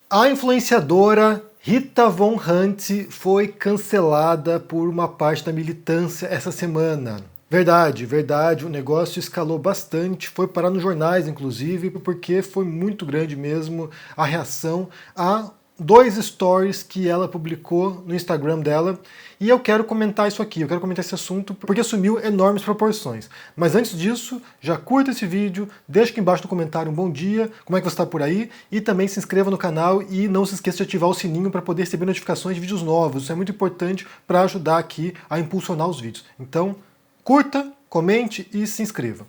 A influenciadora Rita Von Hunt foi cancelada por uma parte da militância essa semana. Verdade, verdade, o negócio escalou bastante, foi parar nos jornais, inclusive, porque foi muito grande mesmo a reação a dois stories que ela publicou no Instagram dela. E eu quero comentar isso aqui, eu quero comentar esse assunto porque assumiu enormes proporções. Mas antes disso, já curta esse vídeo, deixa aqui embaixo no comentário um bom dia, como é que você está por aí, e também se inscreva no canal e não se esqueça de ativar o sininho para poder receber notificações de vídeos novos. Isso é muito importante para ajudar aqui a impulsionar os vídeos. Então, curta, comente e se inscreva.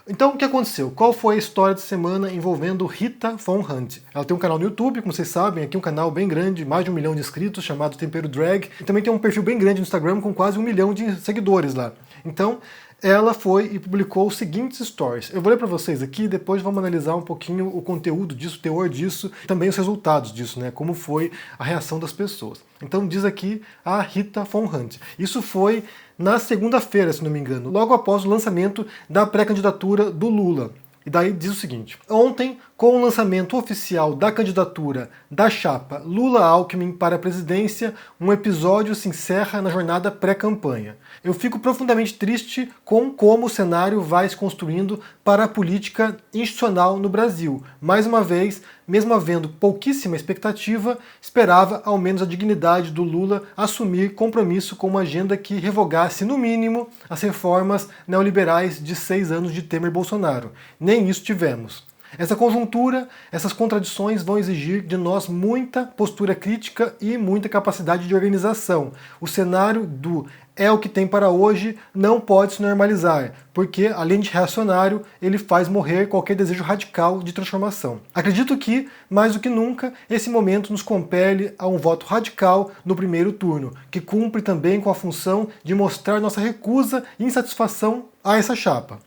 Então, o que aconteceu? Qual foi a história de semana envolvendo Rita Von Hunt? Ela tem um canal no YouTube, como vocês sabem, aqui um canal bem grande, mais de 1 milhão de inscritos, chamado Tempero Drag. E também tem um perfil bem grande no Instagram, com quase 1 milhão de seguidores lá. Então, ela foi e publicou os seguintes stories. Eu vou ler para vocês aqui e depois vamos analisar um pouquinho o conteúdo disso, o teor disso, e também os resultados disso, né? Como foi a reação das pessoas. Então diz aqui a Rita Von Hunt. Isso foi na segunda-feira, se não me engano, logo após o lançamento da pré-candidatura do Lula. E daí diz o seguinte: ontem, com o lançamento oficial da candidatura da chapa Lula-Alckmin para a presidência, um episódio se encerra na jornada pré-campanha. Eu fico profundamente triste com como o cenário vai se construindo para a política institucional no Brasil. Mais uma vez, mesmo havendo pouquíssima expectativa, esperava ao menos a dignidade do Lula assumir compromisso com uma agenda que revogasse, no mínimo, as reformas neoliberais de 6 anos de Temer e Bolsonaro. Nem isso tivemos. Essa conjuntura, essas contradições vão exigir de nós muita postura crítica e muita capacidade de organização. O cenário do é o que tem para hoje não pode se normalizar, porque, além de reacionário, ele faz morrer qualquer desejo radical de transformação. Acredito que, mais do que nunca, esse momento nos compele a um voto radical no primeiro turno, que cumpre também com a função de mostrar nossa recusa e insatisfação a essa chapa.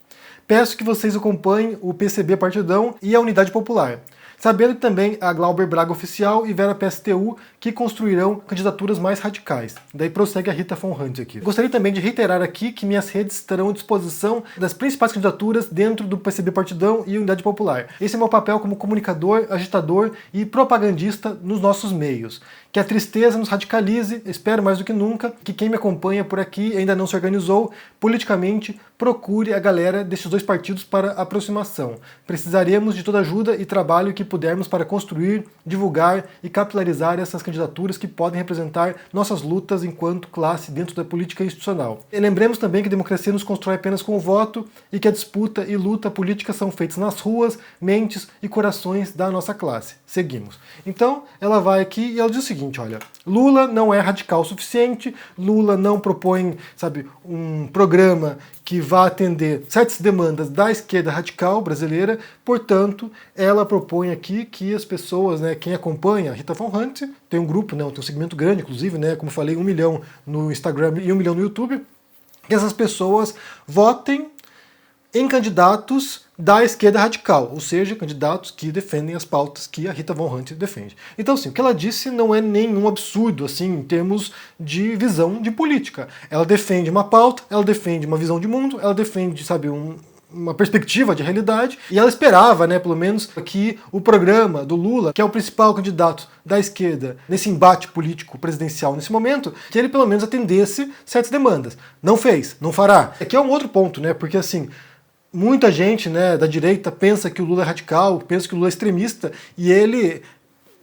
Peço que vocês acompanhem o PCB Partidão e a Unidade Popular, sabendo que também a Glauber Braga Oficial e Vera PSTU que construirão candidaturas mais radicais. Daí prossegue a Rita Von Hunt aqui. Gostaria também de reiterar aqui que minhas redes estarão à disposição das principais candidaturas dentro do PCB Partidão e Unidade Popular. Esse é meu papel como comunicador, agitador e propagandista nos nossos meios. Que a tristeza nos radicalize, espero mais do que nunca, que quem me acompanha por aqui ainda não se organizou politicamente, procure a galera desses dois partidos para aproximação. Precisaremos de toda ajuda e trabalho que pudermos para construir, divulgar e capilarizar essas candidaturas que podem representar nossas lutas enquanto classe dentro da política institucional. E lembremos também que a democracia nos constrói apenas com o voto e que a disputa e luta política são feitas nas ruas, mentes e corações da nossa classe. Seguimos. Então, ela vai aqui e ela diz o seguinte, olha, Lula não é radical o suficiente, Lula não propõe, sabe, um programa que vá atender certas demandas da esquerda radical brasileira, portanto, ela propõe aqui que as pessoas, né, quem acompanha a Rita Von Hunt, tem um grupo, né, tem um segmento grande, inclusive, né, como falei, 1 milhão no Instagram e 1 milhão no YouTube, que essas pessoas votem em candidatos da esquerda radical, ou seja, candidatos que defendem as pautas que a Rita Von Hunt defende. Então, assim, o que ela disse não é nenhum absurdo, assim, em termos de visão de política. Ela defende uma pauta, ela defende uma visão de mundo, ela defende, sabe, uma perspectiva de realidade, e ela esperava, né, pelo menos, que o programa do Lula, que é o principal candidato da esquerda nesse embate político presidencial nesse momento, que ele pelo menos atendesse certas demandas. Não fez, não fará. Aqui é um outro ponto, né, porque assim, muita gente, né, da direita pensa que o Lula é radical, pensa que o Lula é extremista, e ele,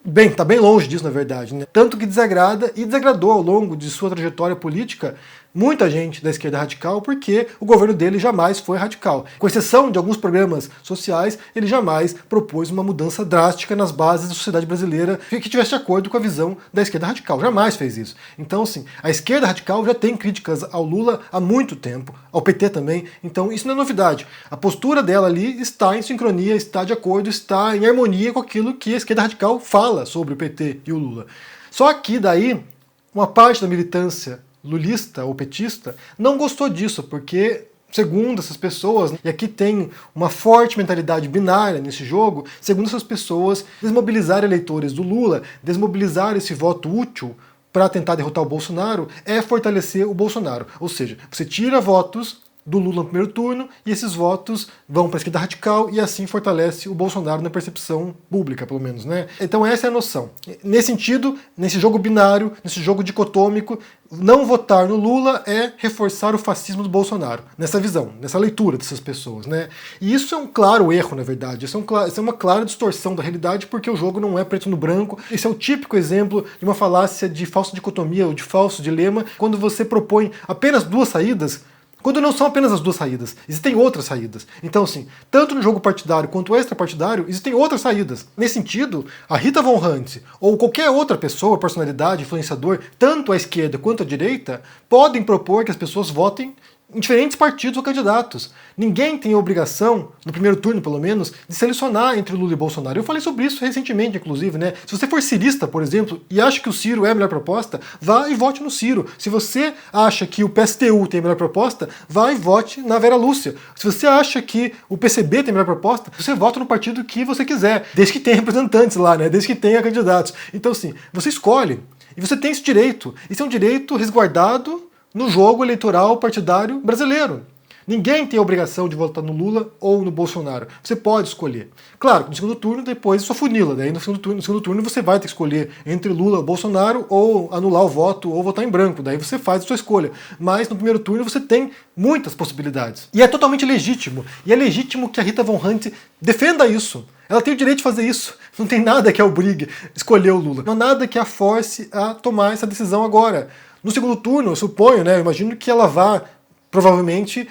bem, está bem longe disso, na verdade, né? Tanto que desagrada e desagradou ao longo de sua trajetória política muita gente da esquerda radical, porque o governo dele jamais foi radical. Com exceção de alguns programas sociais, ele jamais propôs uma mudança drástica nas bases da sociedade brasileira que tivesse de acordo com a visão da esquerda radical. Jamais fez isso. Então, assim, a esquerda radical já tem críticas ao Lula há muito tempo, ao PT também, então isso não é novidade. A postura dela ali está em sincronia, está de acordo, está em harmonia com aquilo que a esquerda radical fala sobre o PT e o Lula. Só que daí, uma parte da militância lulista ou petista não gostou disso, porque, segundo essas pessoas, e aqui tem uma forte mentalidade binária nesse jogo, segundo essas pessoas, desmobilizar eleitores do Lula, desmobilizar esse voto útil para tentar derrotar o Bolsonaro, é fortalecer o Bolsonaro. Ou seja, você tira votos do Lula no primeiro turno, e esses votos vão para a esquerda radical e assim fortalece o Bolsonaro na percepção pública, pelo menos, né? Então essa é a noção. Nesse sentido, nesse jogo binário, nesse jogo dicotômico, não votar no Lula é reforçar o fascismo do Bolsonaro, nessa visão, nessa leitura dessas pessoas, né? E isso é um claro erro, na verdade, isso é uma clara distorção da realidade, porque o jogo não é preto no branco. Esse é o típico exemplo de uma falácia de falsa dicotomia ou de falso dilema, quando você propõe apenas duas saídas, quando não são apenas as duas saídas, existem outras saídas. Então, assim, tanto no jogo partidário quanto extrapartidário, existem outras saídas. Nesse sentido, a Rita Von Hunt, ou qualquer outra pessoa, personalidade, influenciador, tanto à esquerda quanto à direita, podem propor que as pessoas votem em diferentes partidos ou candidatos. Ninguém tem a obrigação, no primeiro turno pelo menos, de selecionar entre Lula e Bolsonaro. Eu falei sobre isso recentemente, inclusive, né? Se você for cirista, por exemplo, e acha que o Ciro é a melhor proposta, vá e vote no Ciro. Se você acha que o PSTU tem a melhor proposta, vá e vote na Vera Lúcia. Se você acha que o PCB tem a melhor proposta, você vota no partido que você quiser, desde que tenha representantes lá, né? Desde que tenha candidatos. Então, assim, você escolhe, e você tem esse direito. Isso é um direito resguardado no jogo eleitoral partidário brasileiro. Ninguém tem a obrigação de votar no Lula ou no Bolsonaro. Você pode escolher. Claro, no segundo turno, depois isso afunila. Daí no segundo turno você vai ter que escolher entre Lula ou Bolsonaro, ou anular o voto, ou votar em branco. Daí você faz a sua escolha. Mas no primeiro turno você tem muitas possibilidades. E é totalmente legítimo. E é legítimo que a Rita Von Hunt defenda isso. Ela tem o direito de fazer isso. Não tem nada que a obrigue a escolher o Lula. Não há nada que a force a tomar essa decisão agora. No segundo turno, eu suponho, né, eu imagino que ela vá, provavelmente,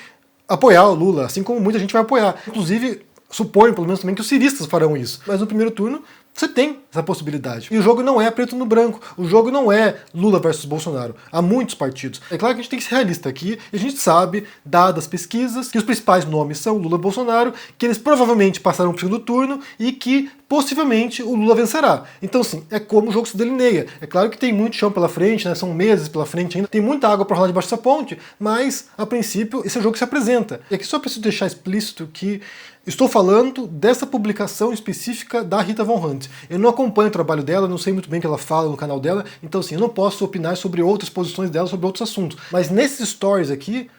apoiar o Lula, assim como muita gente vai apoiar. Inclusive, suponho, pelo menos também, que os ciristas farão isso. Mas no primeiro turno, você tem essa possibilidade. E o jogo não é preto no branco. O jogo não é Lula versus Bolsonaro. Há muitos partidos. É claro que a gente tem que ser realista aqui, e a gente sabe, dadas as pesquisas, que os principais nomes são Lula e Bolsonaro, que eles provavelmente passarão para o segundo turno e que possivelmente o Lula vencerá. Então, sim, é como o jogo se delineia. É claro que tem muito chão pela frente, né? São meses pela frente ainda, tem muita água para rolar debaixo dessa ponte, mas, a princípio, esse é o jogo que se apresenta. E aqui só preciso deixar explícito que estou falando dessa publicação específica da Rita Von Hunt. Eu não acompanho o trabalho dela, não sei muito bem o que ela fala no canal dela, então assim, eu não posso opinar sobre outras posições dela, sobre outros assuntos. Mas nesses stories aqui,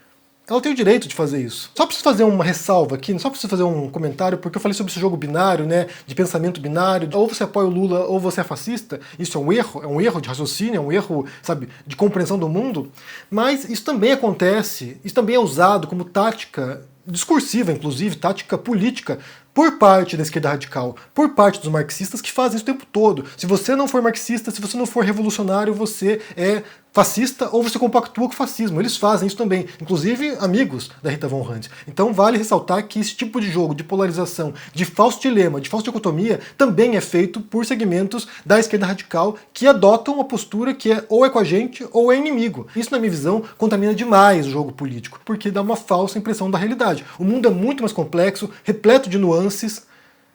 ela tem o direito de fazer isso. Só preciso fazer uma ressalva aqui, só preciso fazer um comentário, porque eu falei sobre esse jogo binário, né, de pensamento binário, ou você apoia o Lula ou você é fascista. Isso é um erro de raciocínio, é um erro, sabe, de compreensão do mundo. Mas isso também acontece, isso também é usado como tática discursiva, inclusive, tática política, por parte da esquerda radical, por parte dos marxistas que fazem isso o tempo todo. Se você não for marxista, se você não for revolucionário, você é fascista ou você compactua com o fascismo. Eles fazem isso também, inclusive amigos da Rita Von Hunt. Então vale ressaltar que esse tipo de jogo, de polarização, de falso dilema, de falsa dicotomia, também é feito por segmentos da esquerda radical que adotam uma postura que é ou é com a gente ou é inimigo. Isso, na minha visão, contamina demais o jogo político, porque dá uma falsa impressão da realidade. O mundo é muito mais complexo, repleto de nuances.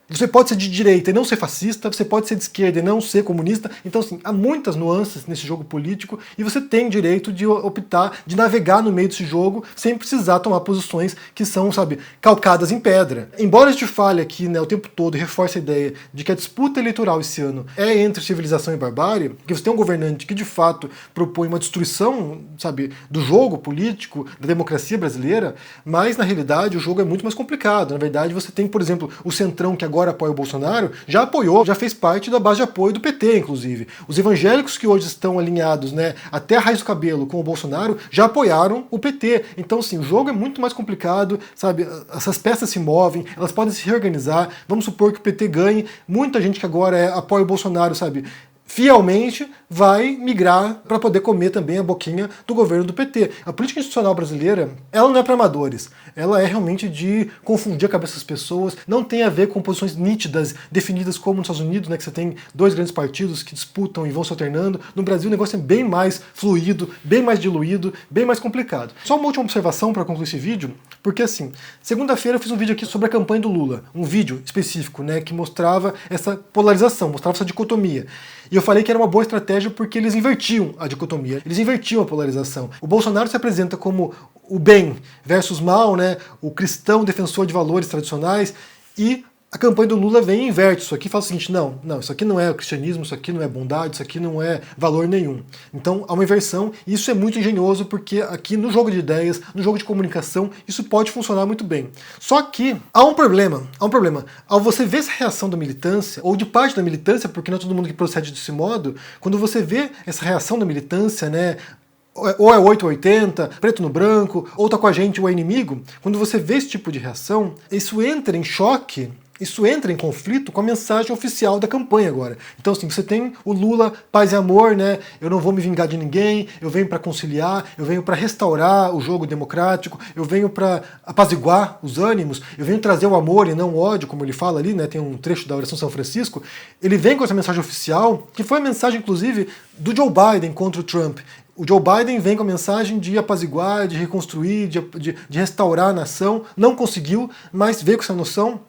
Você pode ser de direita e não ser fascista, você pode ser de esquerda e não ser comunista. Então, assim, há muitas nuances nesse jogo político e você tem direito de optar, de navegar no meio desse jogo sem precisar tomar posições que são, sabe, calcadas em pedra. Embora a gente fale aqui, né, o tempo todo e reforce a ideia de que a disputa eleitoral esse ano é entre civilização e barbárie, que você tem um governante que de fato propõe uma destruição, sabe, do jogo político, da democracia brasileira, mas na realidade o jogo é muito mais complicado. Na verdade, você tem, por exemplo, o Centrão, que agora apoia o Bolsonaro, já apoiou, já fez parte da base de apoio do PT, inclusive. Os evangélicos que hoje estão alinhados, né, até a raiz do cabelo com o Bolsonaro, já apoiaram o PT. Então, assim, o jogo é muito mais complicado, sabe? Essas peças se movem, elas podem se reorganizar. Vamos supor que o PT ganhe, muita gente que agora apoia o Bolsonaro, sabe, fielmente vai migrar para poder comer também a boquinha do governo do PT. A política institucional brasileira, ela não é para amadores. Ela é realmente de confundir a cabeça das pessoas, não tem a ver com posições nítidas, definidas como nos Estados Unidos, né, que você tem dois grandes partidos que disputam e vão se alternando. No Brasil o negócio é bem mais fluido, bem mais diluído, bem mais complicado. Só uma última observação para concluir esse vídeo, porque assim, segunda-feira eu fiz um vídeo aqui sobre a campanha do Lula, um vídeo específico, né, que mostrava essa polarização, mostrava essa dicotomia. E eu falei que era uma boa estratégia porque eles invertiam a dicotomia, eles invertiam a polarização. O Bolsonaro se apresenta como o bem versus mal, né, o cristão defensor de valores tradicionais, e A campanha do Lula vem e inverte isso aqui e fala o seguinte: não, isso aqui não é o cristianismo, isso aqui não é bondade, isso aqui não é valor nenhum. Então há uma inversão, e isso é muito engenhoso, porque aqui no jogo de ideias, no jogo de comunicação, isso pode funcionar muito bem. Só que há um problema. Ao você ver essa reação da militância, ou de parte da militância, porque não é todo mundo que procede desse modo, quando você vê essa reação da militância, né, ou é 880, preto no branco, ou tá com a gente ou é inimigo, quando você vê esse tipo de reação, isso entra em choque, isso entra em conflito com a mensagem oficial da campanha agora. Então, assim, você tem o Lula, paz e amor, né? Eu não vou me vingar de ninguém, eu venho para conciliar, eu venho para restaurar o jogo democrático, eu venho para apaziguar os ânimos, eu venho trazer o amor e não o ódio, como ele fala ali, né? Tem um trecho da oração São Francisco. Ele vem com essa mensagem oficial, que foi a mensagem, inclusive, do Joe Biden contra o Trump. O Joe Biden vem com a mensagem de apaziguar, de reconstruir, de restaurar a nação. Não conseguiu, mas veio com essa noção.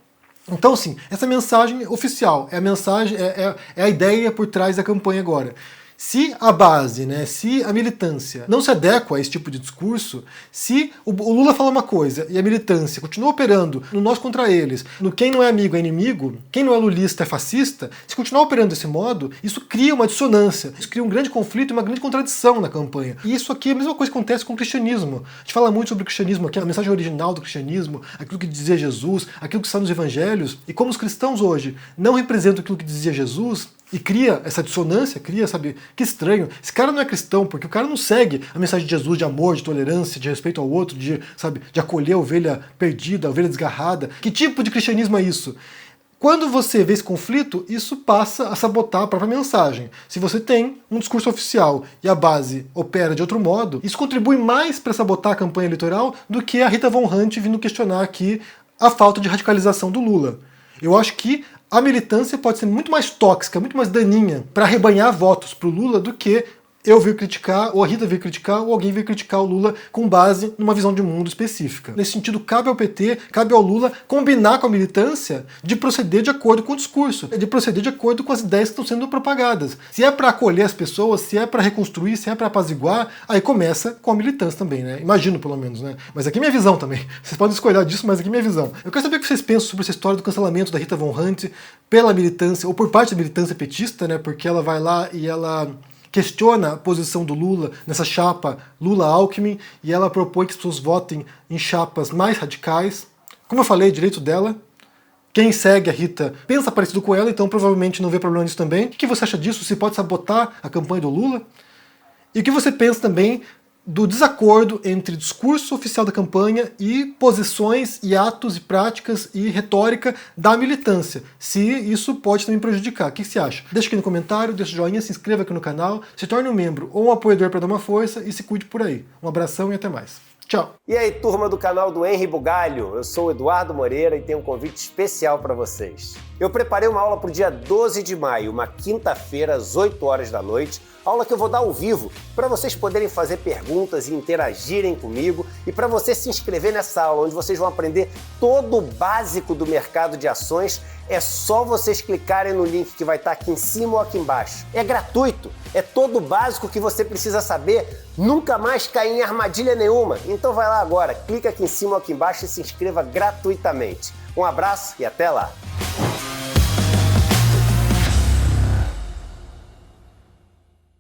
Então, assim, essa mensagem oficial é a mensagem, é a ideia por trás da campanha agora. Se a base, né, se a militância não se adequa a esse tipo de discurso, se o Lula fala uma coisa e a militância continua operando no nós contra eles, no quem não é amigo é inimigo, quem não é lulista é fascista, se continuar operando desse modo, isso cria uma dissonância, isso cria um grande conflito e uma grande contradição na campanha. E isso aqui é a mesma coisa que acontece com o cristianismo. A gente fala muito sobre o cristianismo aqui, a mensagem original do cristianismo, aquilo que dizia Jesus, aquilo que está nos evangelhos, e como os cristãos hoje não representam aquilo que dizia Jesus, e cria essa dissonância, sabe, que estranho. Esse cara não é cristão, porque o cara não segue a mensagem de Jesus de amor, de tolerância, de respeito ao outro, de acolher a ovelha perdida, a ovelha desgarrada. Que tipo de cristianismo é isso? Quando você vê esse conflito, isso passa a sabotar a própria mensagem. Se você tem um discurso oficial e a base opera de outro modo, isso contribui mais para sabotar a campanha eleitoral do que a Rita Von Hunt vindo questionar aqui a falta de radicalização do Lula. Eu acho que a militância pode ser muito mais tóxica, muito mais daninha para arrebanhar votos para o Lula do que eu vir criticar, ou a Rita vir criticar, ou alguém vir criticar o Lula com base numa visão de mundo específica. Nesse sentido, cabe ao PT, cabe ao Lula combinar com a militância de proceder de acordo com o discurso, de proceder de acordo com as ideias que estão sendo propagadas. Se é para acolher as pessoas, se é para reconstruir, se é para apaziguar, aí começa com a militância também, né? Imagino, pelo menos, né? Mas aqui é minha visão também. Vocês podem discordar disso, mas aqui é minha visão. Eu quero saber o que vocês pensam sobre essa história do cancelamento da Rita Von Hunt pela militância, ou por parte da militância petista, né? Porque ela vai lá e ela questiona a posição do Lula nessa chapa Lula-Alckmin e ela propõe que as pessoas votem em chapas mais radicais. Como eu falei, direito dela. Quem segue a Rita pensa parecido com ela, então provavelmente não vê problema nisso também. O que você acha disso? Se pode sabotar a campanha do Lula? E o que você pensa também do desacordo entre discurso oficial da campanha e posições e atos e práticas e retórica da militância? Se isso pode também prejudicar. O que você acha? Deixa aqui no comentário, deixa o joinha, se inscreva aqui no canal, se torne um membro ou um apoiador para dar uma força e se cuide por aí. Um abração e até mais. Tchau! E aí, turma do canal do Henry Bugalho, eu sou o Eduardo Moreira e tenho um convite especial para vocês. Eu preparei uma aula para o dia 12 de maio, uma quinta-feira, às 8 horas da noite, aula que eu vou dar ao vivo, para vocês poderem fazer perguntas e interagirem comigo e para você se inscrever nessa aula, onde vocês vão aprender todo o básico do mercado de ações. É só vocês clicarem no link que vai estar aqui em cima ou aqui embaixo. É gratuito, é todo o básico que você precisa saber, nunca mais cair em armadilha nenhuma. Então vai lá agora, clica aqui em cima ou aqui embaixo e se inscreva gratuitamente. Um abraço e até lá!